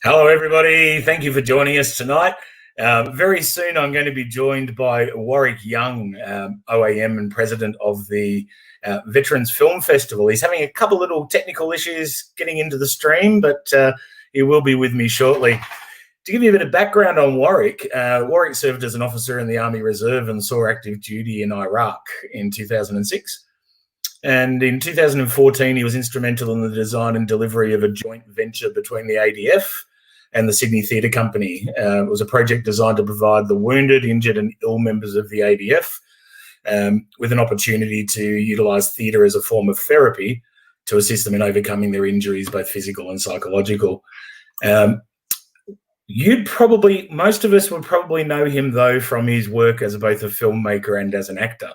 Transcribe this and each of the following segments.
Hello, everybody. Thank you for joining us tonight. Very soon, I'm going to be joined by Warwick Young, OAM and president of the Veterans Film Festival. He's having a couple little technical issues getting into the stream, but he will be with me shortly. To give you a bit of background on Warwick, Warwick served as an officer in the Army Reserve and saw active duty in Iraq in 2006. And in 2014, he was instrumental in the design and delivery of a joint venture between the ADF and the Sydney Theatre Company. It was a project designed to provide the wounded, injured and ill members of the ADF with an opportunity to utilise theatre as a form of therapy to assist them in overcoming their injuries, both physical and psychological. Most of us would probably know him, though, from his work as both a filmmaker and as an actor.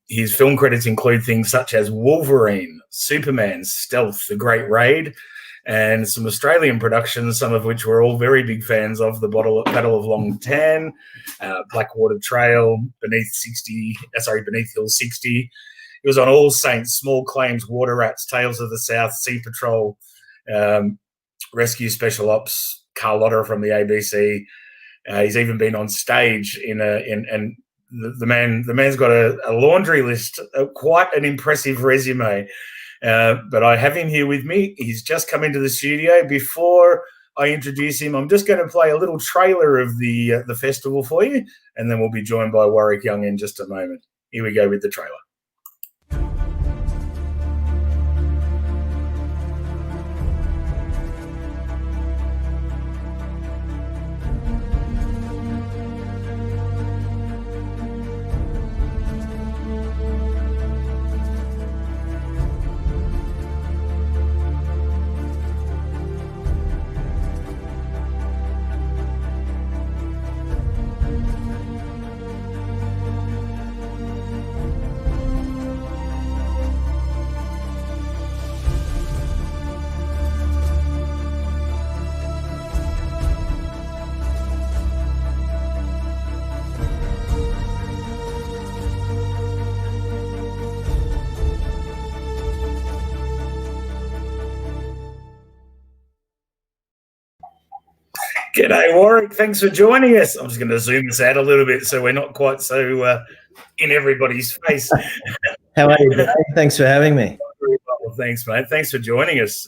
His film credits include things such as Wolverine, Superman, Stealth, The Great Raid, and some Australian productions, some of which we're all very big fans of: The Battle of Long Tan, Blackwater Trail, Beneath Hill 60. He was on All Saints, Small Claims, Water Rats, Tales of the South, Sea Patrol, Rescue Special Ops, Carlotta from the ABC. He's even been on stage and the man's got a laundry list, quite an impressive resume. But I have him here with me. He's just come into the studio. Before I introduce him, I'm just going to play a little trailer of the festival for you, and then we'll be joined by Warwick Young in just a moment. Here we go with the trailer. G'day, Warwick. Thanks for joining us. I'm just going to zoom this out a little bit so we're not quite so in everybody's face. How are you, Gday? Thanks for having me. Well, thanks, mate. Thanks for joining us.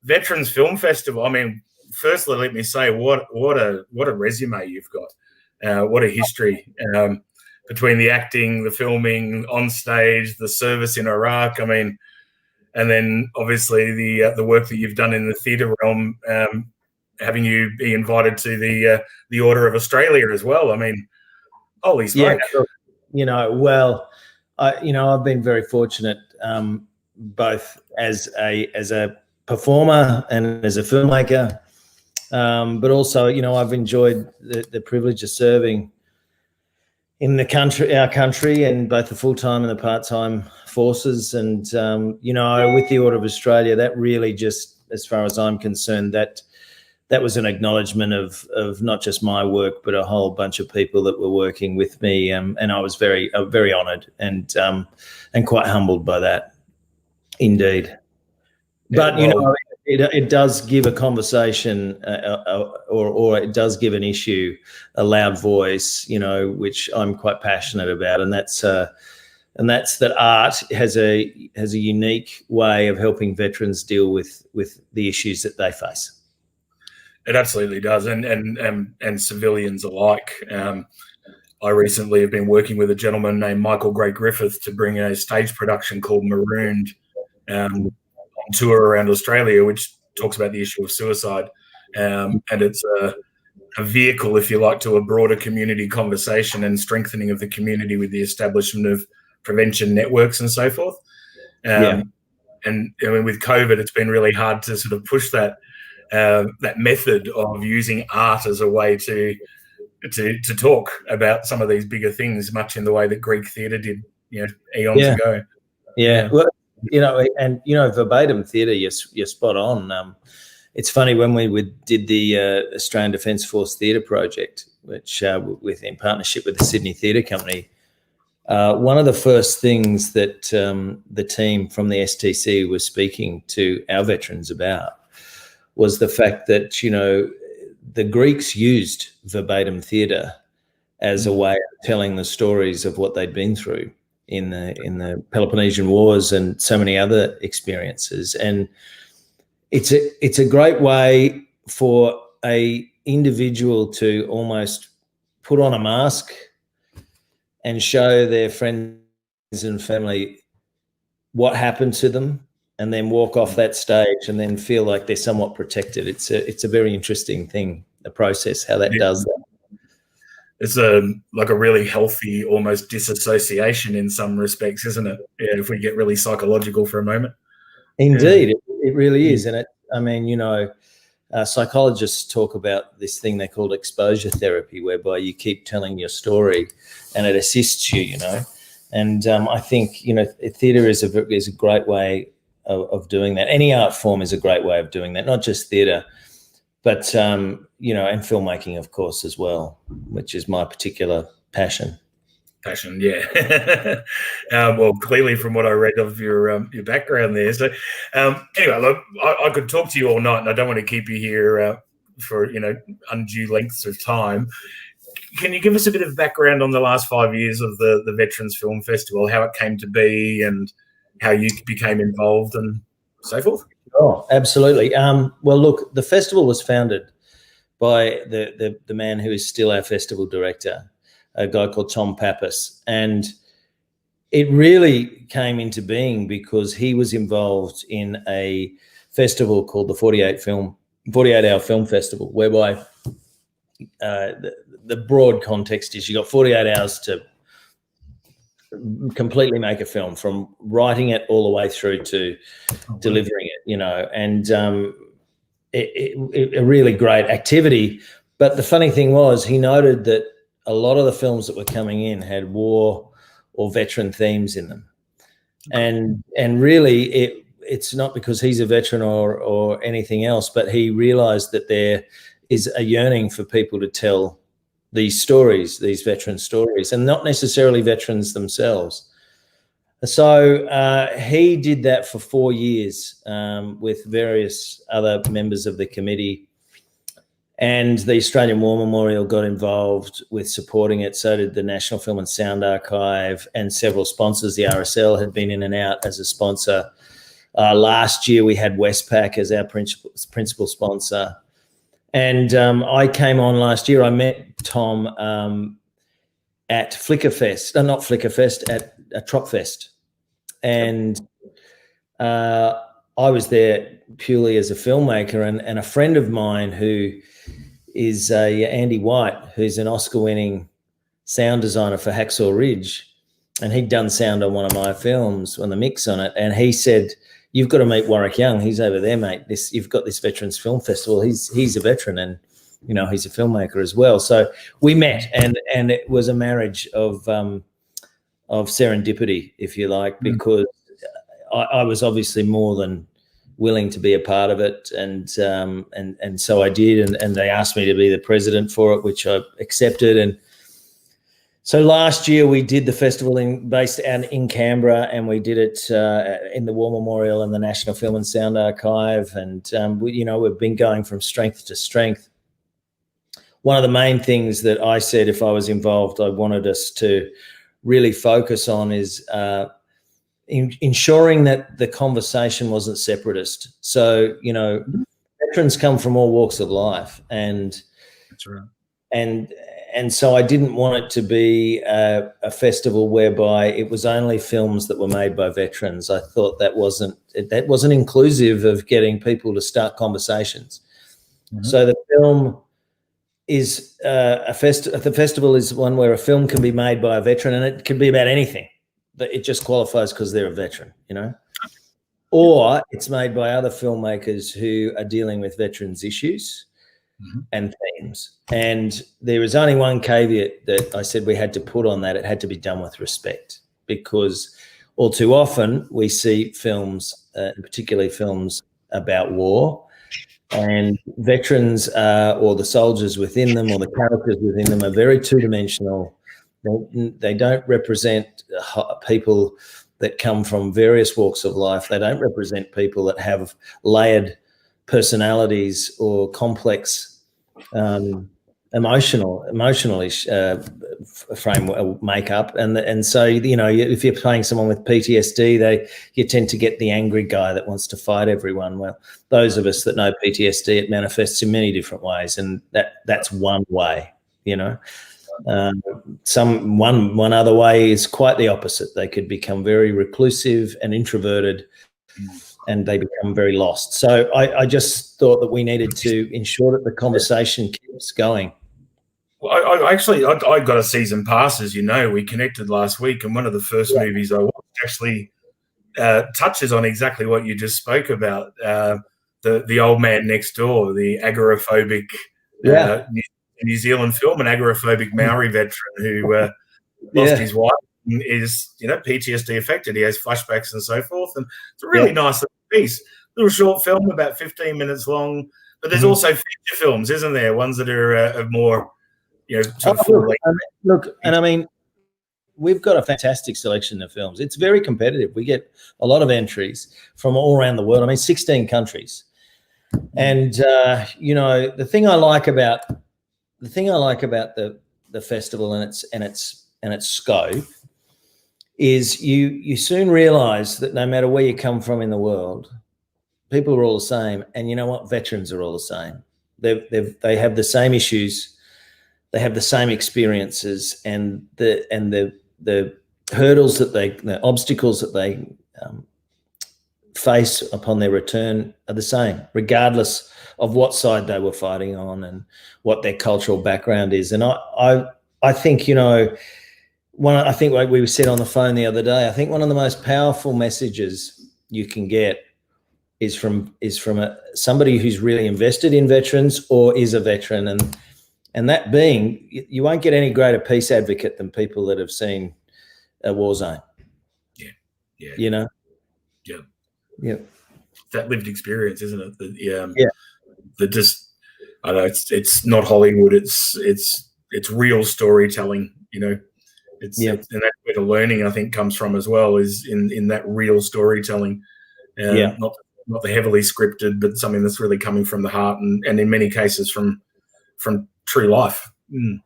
Veterans Film Festival. I mean, firstly, let me say what a resume you've got. What a history between the acting, the filming, on stage, the service in Iraq. I mean, and then obviously the work that you've done in the theatre realm. Having you be invited to the Order of Australia as well. I mean, holy smoke. Yeah, well, I've been very fortunate, both as a performer and as a filmmaker, but also, I've enjoyed the privilege of serving in our country, and both the full-time and the part-time forces. And, with the Order of Australia, that really just, as far as I'm concerned, that was an acknowledgement of not just my work, but a whole bunch of people that were working with me, and I was very honoured and quite humbled by that, indeed. But it does give a conversation, or it does give an issue a loud voice, which I'm quite passionate about, and that's that art has a unique way of helping veterans deal with the issues that they face. It absolutely does, and civilians alike. I recently have been working with a gentleman named Michael Gray Griffith to bring a stage production called Marooned on tour around Australia, which talks about the issue of suicide. And it's a vehicle, if you like, to a broader community conversation and strengthening of the community with the establishment of prevention networks and so forth. And I mean, with COVID, it's been really hard to sort of push that method of using art as a way to talk about some of these bigger things, much in the way that Greek theatre did, eons ago. Yeah, well, verbatim theatre, you're spot on. It's funny, when we did the Australian Defence Force Theatre Project, which in partnership with the Sydney Theatre Company, one of the first things that the team from the STC was speaking to our veterans about was the fact that, the Greeks used verbatim theatre as a way of telling the stories of what they'd been through in the Peloponnesian Wars and so many other experiences. And it's a great way for a individual to almost put on a mask and show their friends and family what happened to them, and then walk off that stage and then feel like they're somewhat protected. It's a very interesting thing, the process, how that does that. It's like a really healthy, almost disassociation in some respects, isn't it? Yeah, if we get really psychological for a moment. Indeed, it really is. And psychologists talk about this thing they call exposure therapy, whereby you keep telling your story and it assists you, And I think, theatre is a great way of doing that. Any art form is a great way of doing that, not just theatre, but, and filmmaking, of course, as well, which is my particular passion. Yeah. Well, clearly from what I read of your background there. So anyway, look, I could talk to you all night, and I don't want to keep you here for, undue lengths of time. Can you give us a bit of background on the last 5 years of the Veterans Film Festival, how it came to be and how you became involved and so forth? Oh, absolutely. Well, look, the festival was founded by the man who is still our festival director, a guy called Tom Pappas. And it really came into being because he was involved in a festival called the 48-Hour Film Festival, whereby the broad context is you got 48 hours to completely make a film, from writing it all the way through to delivering it, and a really great activity. But the funny thing was, he noted that a lot of the films that were coming in had war or veteran themes in them. And really it's not because he's a veteran or anything else, but he realized that there is a yearning for people to tell these stories, these veteran stories, and not necessarily veterans themselves. So he did that for 4 years with various other members of the committee, and the Australian War Memorial got involved with supporting it. So did the National Film and Sound Archive and several sponsors. The RSL had been in and out as a sponsor. Last year we had Westpac as our principal sponsor. And I came on last year. I met Tom at Flickerfest, not Flickerfest, at Tropfest. And I was there purely as a filmmaker, and a friend of mine who is Andy White, who's an Oscar-winning sound designer for Hacksaw Ridge, and he'd done sound on one of my films, on the mix on it, and he said, "You've got to meet Warwick Young. He's over there, mate. You've got this Veterans Film Festival. He's a veteran, and he's a filmmaker as well." So we met, and it was a marriage of serendipity, if you like, because I was obviously more than willing to be a part of it, and so I did, and they asked me to be the president for it, which I accepted. And so last year we did the festival based out in Canberra, and we did it in the War Memorial and the National Film and Sound Archive, and we've been going from strength to strength. One of the main things that I said, if I was involved, I wanted us to really focus on is ensuring that the conversation wasn't separatist. So, veterans come from all walks of life, and that's right. And so I didn't want it to be a festival whereby it was only films that were made by veterans. I thought that wasn't inclusive of getting people to start conversations. Mm-hmm. So the film is the festival is one where a film can be made by a veteran, and it can be about anything. But it just qualifies because they're a veteran, or it's made by other filmmakers who are dealing with veterans' issues and themes. And there is only one caveat that I said we had to put on that: it had to be done with respect, because all too often we see films, particularly films about war, and veterans or the soldiers within them or the characters within them are very two-dimensional. They don't represent people that come from various walks of life. They don't represent people that have layered personalities or complex emotionally frame makeup, and so if you're playing someone with PTSD, you tend to get the angry guy that wants to fight everyone. Well, those of us that know PTSD, it manifests in many different ways, and that's one way. One other way is quite the opposite. They could become very reclusive and introverted, and they become very lost. So I just thought that we needed to ensure that the conversation keeps going. Well, I got a season pass, as you know. We connected last week, and one of the first movies I watched actually touches on exactly what you just spoke about. The Old Man Next Door, the agoraphobic New Zealand film, an agoraphobic Maori veteran who lost his wife and is PTSD affected. He has flashbacks and so forth, and it's a really nice little piece. Little short film, about 15 minutes long. But there's also feature films, isn't there? Ones that are more sort of full length. Look, and I mean, we've got a fantastic selection of films. It's very competitive. We get a lot of entries from all around the world. I mean, 16 countries. And the thing I like about the festival and its scope is you soon realize that no matter where you come from in the world, people are all the same. And you know what? Veterans are all the same. They have the same issues. They have the same experiences, and the hurdles the obstacles that they face upon their return are the same, regardless of what side they were fighting on and what their cultural background is. And I think I think like we said on the phone the other day, I think one of the most powerful messages you can get is from somebody who's really invested in veterans or is a veteran, and that being, you won't get any greater peace advocate than people that have seen a war zone. Yeah. Yeah. That lived experience, isn't it? I know it's not Hollywood. It's real storytelling. And that's where the learning I think comes from as well, is in that real storytelling. Not the heavily scripted, but something that's really coming from the heart, and in many cases from true life.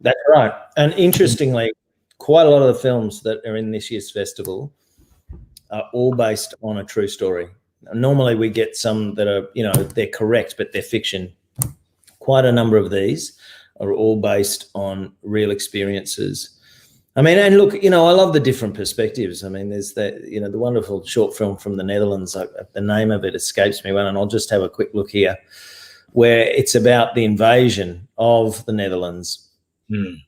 That's right. And interestingly, quite a lot of the films that are in this year's festival are all based on a true story. Normally we get some that are, they're correct, but they're fiction. Quite a number of these are all based on real experiences. I mean, and look, I love the different perspectives. I mean, there's the wonderful short film from the Netherlands. The name of it escapes me, and I'll just have a quick look here, where it's about the invasion of the Netherlands in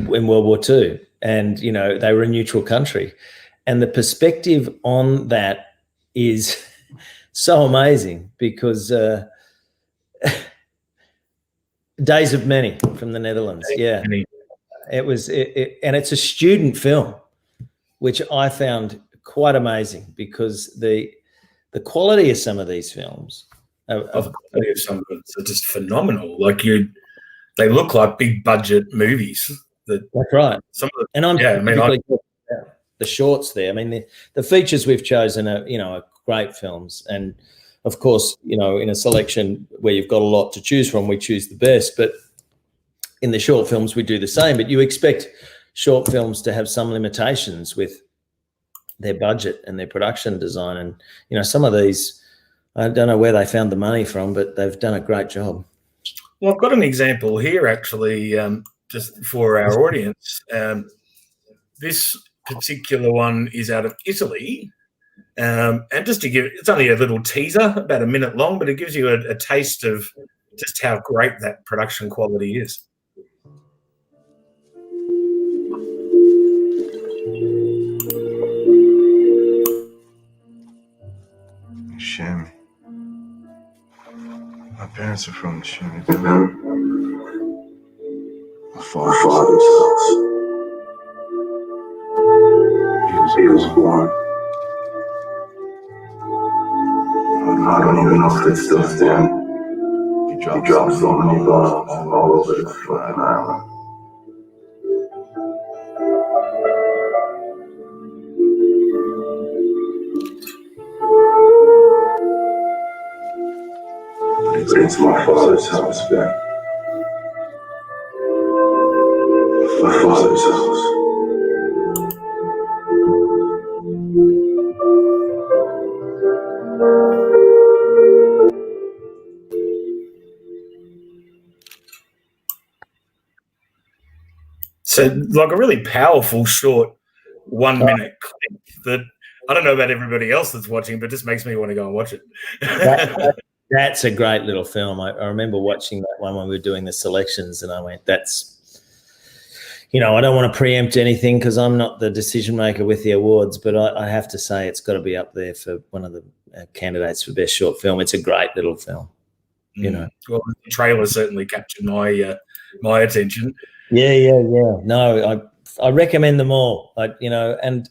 World War II. And, they were a neutral country. And the perspective on that is so amazing, because Days of Many from the Netherlands. Yeah. It was, and it's a student film, which I found quite amazing, because the quality of some of these films the quality of some of them are just phenomenal. Like they look like big budget movies. That's right. Some of and I'm the shorts there. I mean, the features we've chosen are great films, and of course, in a selection where you've got a lot to choose from, we choose the best. But in the short films, we do the same. But you expect short films to have some limitations with their budget and their production design, and some of these, I don't know where they found the money from, but they've done a great job. Well, I've got an example here, actually, just for our audience. This particular one is out of Italy. And just to it's only a little teaser, about a minute long, but it gives you a taste of just how great that production quality is. Shammy. My parents are from Shammy. My father's house. He was born. I don't even know if it's still standing. He dropped so many bombs all over the fucking island. It's my father's house, Ben. My father's house. So, like a really powerful, short 1 minute clip that I don't know about everybody else that's watching, but just makes me want to go and watch it. That's a great little film. I remember watching that one when we were doing the selections, and I went, that's, I don't want to preempt anything because I'm not the decision maker with the awards, but I have to say it's got to be up there for one of the candidates for best short film. It's a great little film. Well, the trailer certainly captured my attention. Yeah. No, I recommend them all. And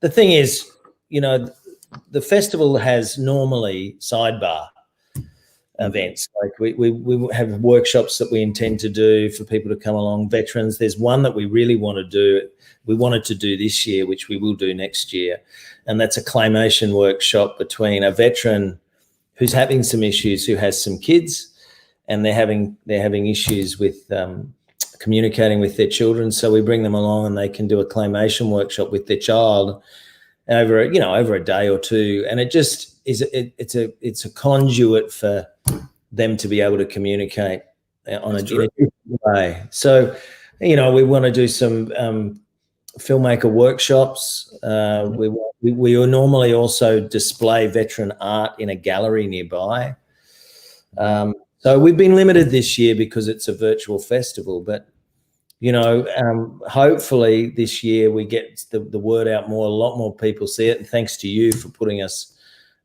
the thing is, the festival has normally sidebar events. Like we have workshops that we intend to do for people to come along, veterans. There's one that we really want to do. We wanted to do this year, which we will do next year. And that's a claymation workshop between a veteran who's having some issues, who has some kids, and they're having issues with communicating with their children. So we bring them along and they can do a claymation workshop with their child over a day or two. And it just is, it's a conduit for them to be able to communicate in a different way. So, we want to do some filmmaker workshops. We will normally also display veteran art in a gallery nearby. So we've been limited this year because it's a virtual festival, but hopefully this year we get the word out more. A lot more people see it, and thanks to you for putting us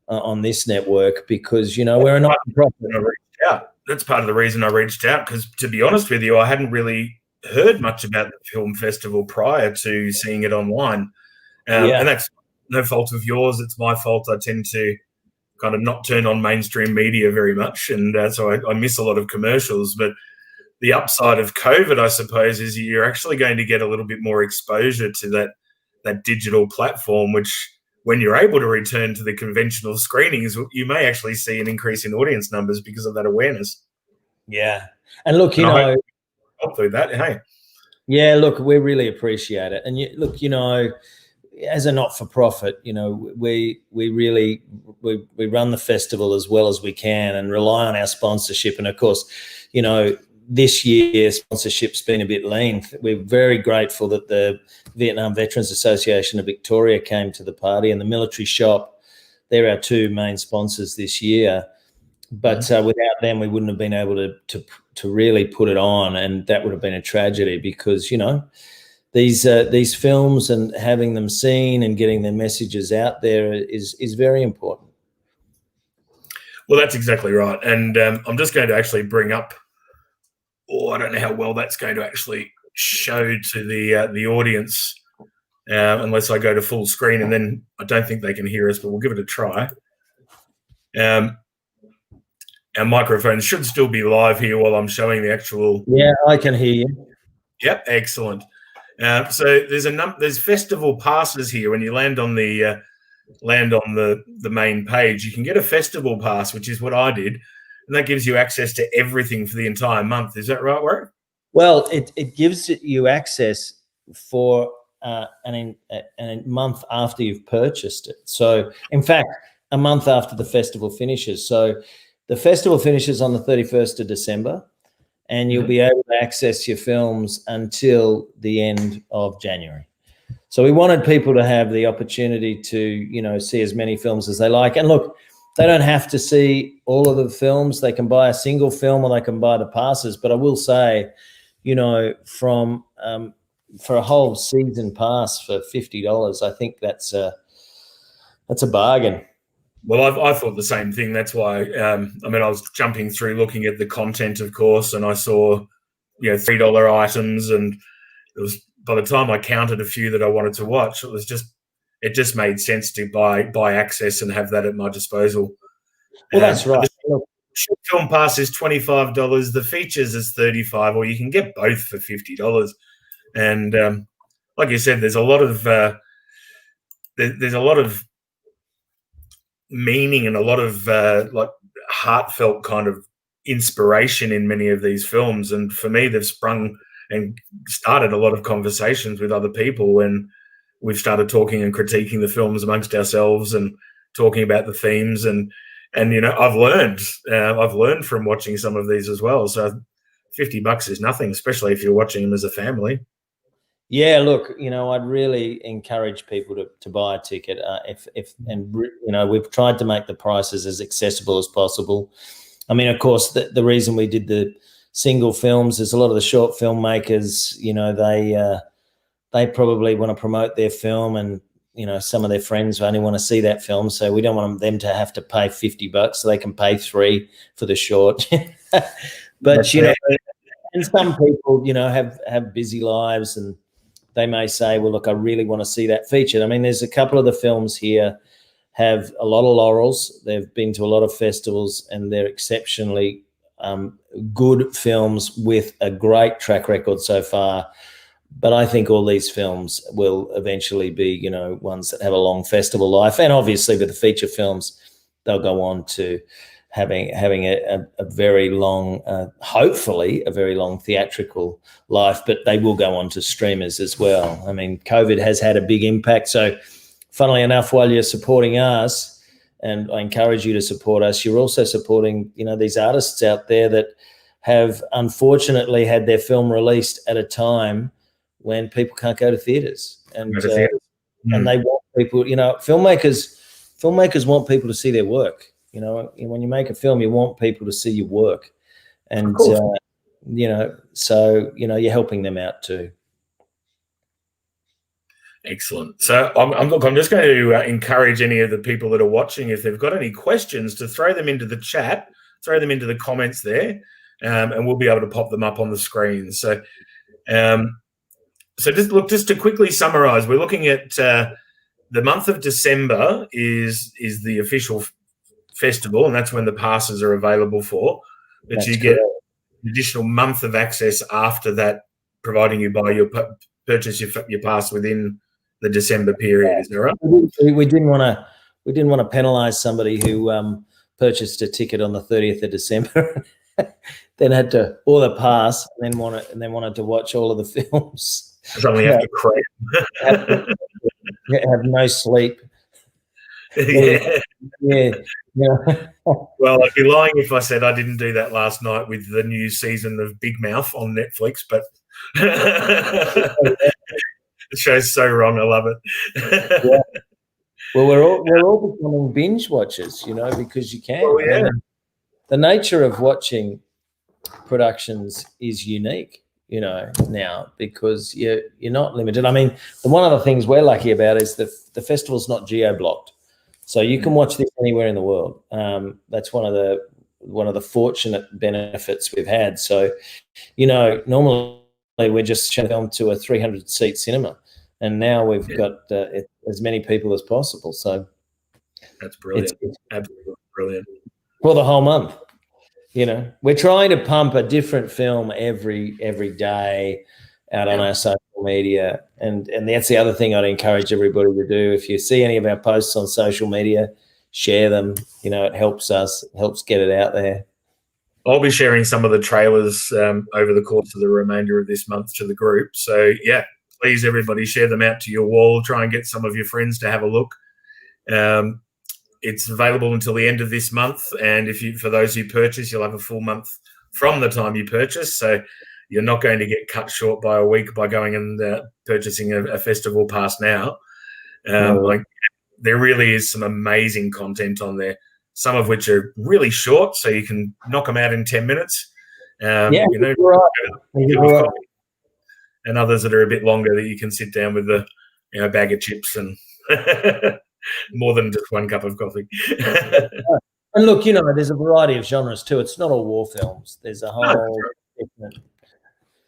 on this network, because we're a not-for-profit. That's part of the reason I reached out, because to be honest with you, I hadn't really heard much about the film festival prior to seeing it online, and that's no fault of yours. It's my fault. I tend to kind of not turn on mainstream media very much, and so I miss a lot of commercials. But the upside of COVID, I suppose, is you're actually going to get a little bit more exposure to that digital platform, which when you're able to return to the conventional screenings, you may actually see an increase in audience numbers because of that awareness. Yeah. And look, I'll do that. Hey. Yeah, look, we really appreciate it. And look, as a not-for-profit, we really run the festival as well as we can and rely on our sponsorship. And of course, this year sponsorship's been a bit lean. We're very grateful that the Vietnam Veterans Association of Victoria came to the party, and the Military Shop. They're our two main sponsors this year. But without them, we wouldn't have been able to really put it on, and that would have been a tragedy, because these films and having them seen and getting their messages out there is very important. Well, that's exactly right. And I'm just going to actually bring up, I don't know how well that's going to actually show to the audience unless I go to full screen, and then I don't think they can hear us, but we'll give it a try. Our microphones should still be live here while I'm showing the actual. Yeah, I can hear you. Yep, excellent. So there's festival passes here. When you land on the main page, you can get a festival pass, which is what I did, and that gives you access to everything for the entire month. Is that right, Warren? Well, it gives you access for a month after you've purchased it. So, in fact, a month after the festival finishes. So the festival finishes on the 31st of December, and you'll be able to access your films until the end of January. So we wanted people to have the opportunity to, see as many films as they like. And look, they don't have to see all of the films. They can buy a single film, or they can buy the passes. But I will say, for a whole season pass for $50, I think that's a bargain. Well, I thought the same thing. That's why, I was jumping through looking at the content, of course, and I saw, $3 items, and it was, by the time I counted a few that I wanted to watch, it just made sense to buy access and have that at my disposal. Well, that's right. The short film pass is $25. The features is $35, or you can get both for $50. And like you said, there's a lot of meaning and a lot of heartfelt kind of inspiration in many of these films. And for me, they've sprung and started a lot of conversations with other people when we've started talking and critiquing the films amongst ourselves and talking about the themes. And I've learned from watching some of these as well. So $50 is nothing, especially if you're watching them as a family. Yeah, look, I'd really encourage people to buy a ticket. We've tried to make the prices as accessible as possible. I mean, of course, the reason we did the single films is a lot of the short filmmakers, they probably want to promote their film, and some of their friends only want to see that film, so we don't want them to have to pay $50, so they can pay $3 for the short. But and some people have busy lives, and they may say, well, look, I really want to see that featured. I mean, there's a couple of the films here have a lot of laurels. They've been to a lot of festivals, and they're exceptionally good films with a great track record so far. But I think all these films will eventually be, ones that have a long festival life. And obviously with the feature films, they'll go on to having a very long, hopefully a very long theatrical life, but they will go on to streamers as well. I mean, COVID has had a big impact. So funnily enough, while you're supporting us, and I encourage you to support us, you're also supporting, these artists out there that have unfortunately had their film released at a time when people can't go to theaters, and they want people, filmmakers want people to see their work. When you make a film, you want people to see your work, and so you're helping them out too. Excellent. So I'm just going to encourage any of the people that are watching, if they've got any questions, to throw them into the chat, throw them into the comments there, and we'll be able to pop them up on the screen. So, just to quickly summarize, we're looking at the month of December is the official festival, and that's when the passes are available for. But that's you get an additional month of access after that, providing you buy purchase your pass within the December period. Is that right? We didn't want to penalise somebody who purchased a ticket on the 30th of December, then had to order a pass, and then wanted to watch all of the films. Something you have to crave. have no sleep. Yeah. Well, I'd be lying if I said I didn't do that last night with the new season of Big Mouth on Netflix, but the show's so wrong. I love it. Yeah. Well, we're all becoming binge watchers, because you can. Oh, yeah. The nature of watching productions is unique, now, because you're not limited. I mean, one of the things we're lucky about is the festival's not geo-blocked, so you can watch this anywhere in the world. That's one of the fortunate benefits we've had. So, normally we're just showing film to a 300-seat cinema, and now we've got as many people as possible. So that's brilliant. It's absolutely brilliant. For the whole month. We're trying to pump a different film every day out on our social media, and that's the other thing I'd encourage everybody to do. If you see any of our posts on social media, share them. It helps us, helps get it out there. I'll be sharing some of the trailers over the course of the remainder of this month to the group. So, please, everybody, share them out to your wall. Try and get some of your friends to have a look. It's available until the end of this month, and for those who purchase, you'll have a full month from the time you purchase. So you're not going to get cut short by a week by going and purchasing a festival pass now. There really is some amazing content on there, some of which are really short, so you can knock them out in 10 minutes. Right. And others that are a bit longer that you can sit down with a bag of chips and more than just one cup of coffee. And look, there's a variety of genres too. It's not all war films. There's a whole different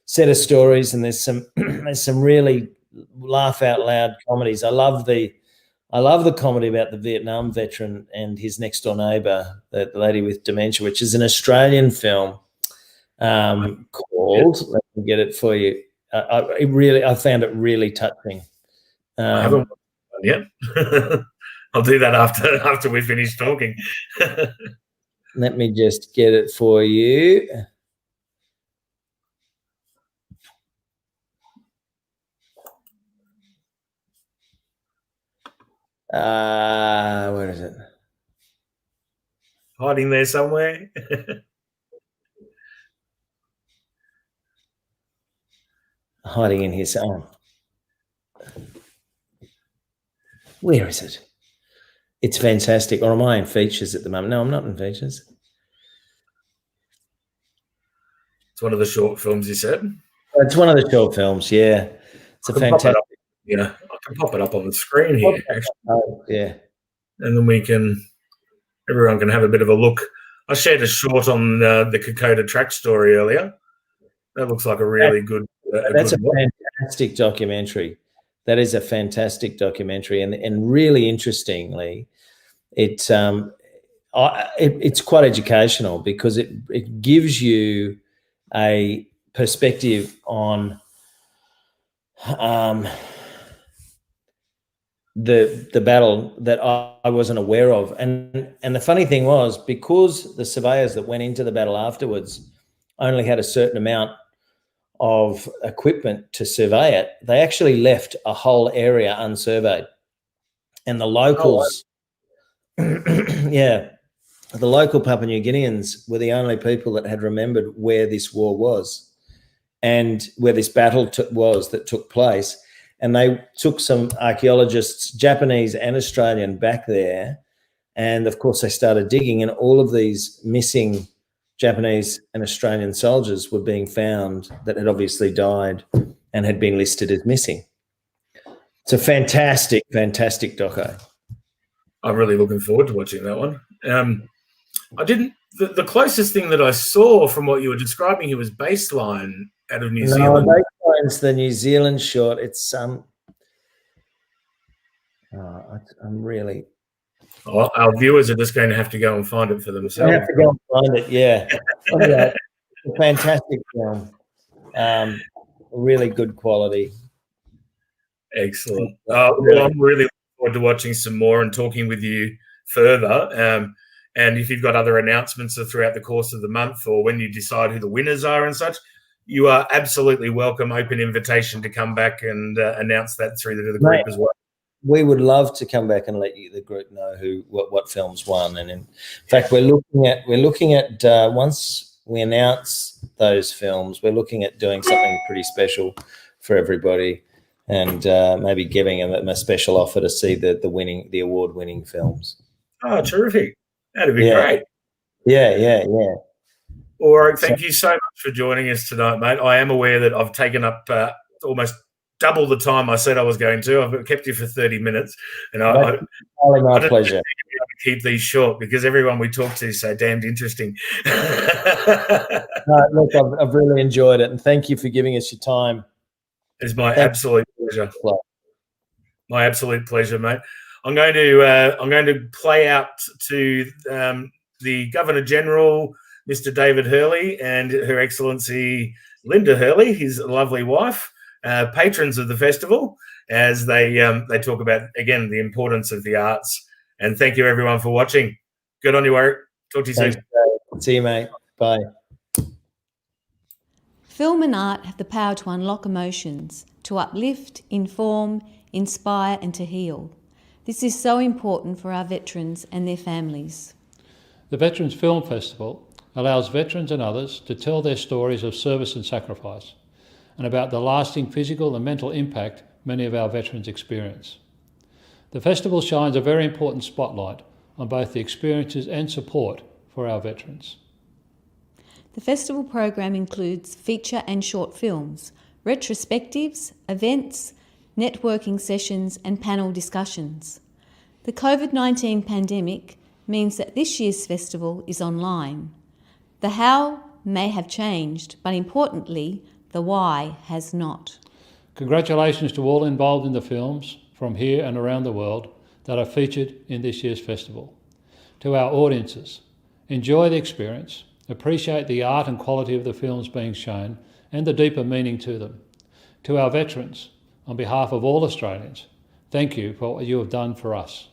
set of stories, and there's some really laugh out loud comedies. I love the comedy about the Vietnam veteran and his next door neighbour, the lady with dementia, which is an Australian film called. Let me get it for you. I found it really touching. I haven't watched it yet. I'll do that after we finish talking. Let me just get it for you. Where is it? Hiding there somewhere. Hiding in his own. Where is it? It's fantastic. Or am I in features at the moment? No, I'm not in features. It's one of the short films you said. It's one of the short films, yeah. It's a fantastic. Yeah, I can pop it up on the screen here, actually. Oh, yeah. And then everyone can have a bit of a look. I shared a short on the Kokoda track story earlier. That looks like a really good. That's a fantastic documentary. That is a fantastic documentary, and really interestingly, it's quite educational because it gives you a perspective on the battle that I wasn't aware of, and the funny thing was, because the surveyors that went into the battle afterwards only had a certain amount of equipment to survey it, they actually left a whole area unsurveyed, and the locals, the local Papua New Guineans were the only people that had remembered where this war was and where this battle that took place. And they took some archaeologists, Japanese and Australian, back there. And of course, they started digging, and all of these missing Japanese and Australian soldiers were being found that had obviously died and had been listed as missing. It's a fantastic, fantastic doco. I'm really looking forward to watching that one. The closest thing that I saw from what you were describing here was Baseline out of New Zealand. Baseline's the New Zealand short. It's I'm really. Oh, our viewers are just going to have to go and find it for themselves. They have to go and find it. Yeah, it's a fantastic film. Really good quality. Excellent. Well, I'm really looking forward to watching some more and talking with you further. And if you've got other announcements throughout the course of the month, or when you decide who the winners are and such, you are absolutely welcome. Open invitation to come back and announce that through the group as well. We would love to come back and let the group know what films won. And in fact, we're looking at once we announce those films, we're looking at doing something pretty special for everybody, and maybe giving them a special offer to see the award-winning films. Oh, terrific! That'd be great. Yeah. All right, thank you so much for joining us tonight, mate. I am aware that I've taken up almost double the time I said I was going to. I've kept you for 30 minutes, and my pleasure. Keep these short because everyone we talk to is so damned interesting. Look, I've really enjoyed it, and thank you for giving us your time. It's my absolute pleasure. My absolute pleasure, mate. I'm going to play out to the Governor General, Mr. David Hurley, and Her Excellency Linda Hurley, his lovely wife, patrons of the festival, as they talk about, again, the importance of the arts. And thank you, everyone, for watching. Good on you, Warwick. Talk to you soon. See you, mate. Bye. Film and art have the power to unlock emotions, to uplift, inform, inspire, and to heal. This is so important for our veterans and their families. The Veterans Film Festival allows veterans and others to tell their stories of service and sacrifice, and about the lasting physical and mental impact many of our veterans experience. The festival shines a very important spotlight on both the experiences and support for our veterans. The festival program includes feature and short films, retrospectives, events, networking sessions, and panel discussions. The COVID-19 pandemic means that this year's festival is online. The how may have changed, but importantly, the why has not. Congratulations to all involved in the films from here and around the world that are featured in this year's festival. To our audiences, enjoy the experience, appreciate the art and quality of the films being shown and the deeper meaning to them. To our veterans, on behalf of all Australians, thank you for what you have done for us.